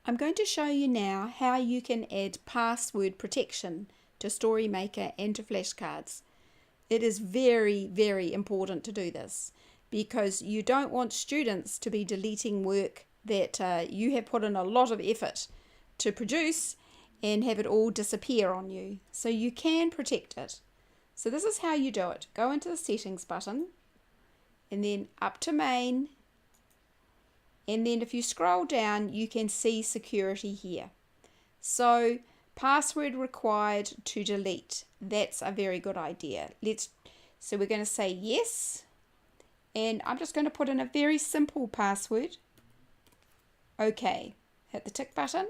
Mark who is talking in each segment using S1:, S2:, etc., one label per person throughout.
S1: I'm going to show you now how you can add password protection to StoryMaker and to flashcards. It is very, very important to do this because you don't want students to be deleting work that you have put in a lot of effort to produce and have it all disappear on you. So you can protect it. So this is how you do it. Go into the settings button and then up to main. And then if you scroll down, you can see security here. So password required to delete. That's a very good idea. So we're going to say yes. And I'm just going to put in a very simple password. Okay. Hit the tick button.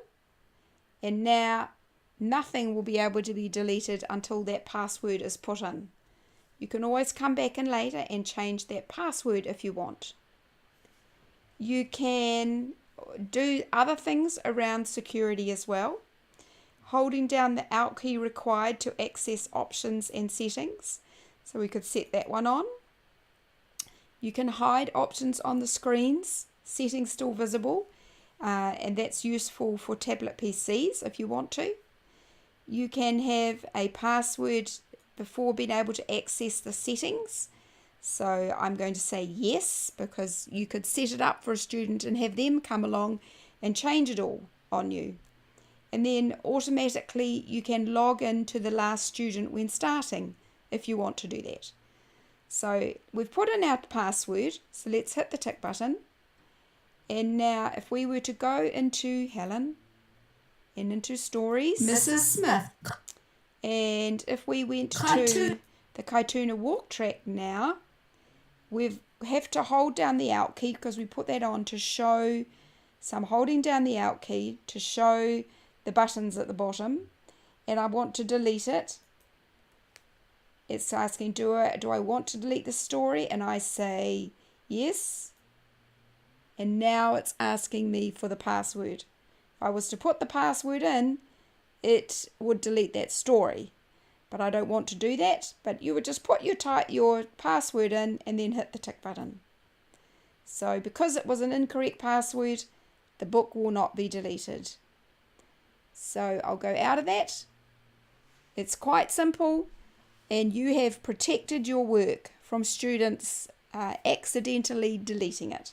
S1: And now nothing will be able to be deleted until that password is put in. You can always come back in later and change that password if you want. You can do other things around security as well. Holding down the Alt key required to access options and settings. So we could set that one on. You can hide options on the screens, settings still visible, and that's useful for tablet PCs if you want to. You can have a password before being able to access the settings. So I'm going to say yes, because you could set it up for a student and have them come along and change it all on you. And then automatically you can log in to the last student when starting if you want to do that. So we've put in our password, so let's hit the tick button. And now if we were to go into Helen and into Stories,
S2: Mrs. Smith,
S1: and if we went to the Kaituna walk track now, we have to hold down the Alt key because we put that on to show, so I'm holding down the Alt key to show the buttons at the bottom, and I want to delete it. It's asking, do I want to delete the story? And I say yes. And now it's asking me for the password. If I was to put the password in, it would delete that story. But I don't want to do that. But you would just put your password in and then hit the tick button. So because it was an incorrect password, the book will not be deleted. So I'll go out of that. It's quite simple, and you have protected your work from students accidentally deleting it.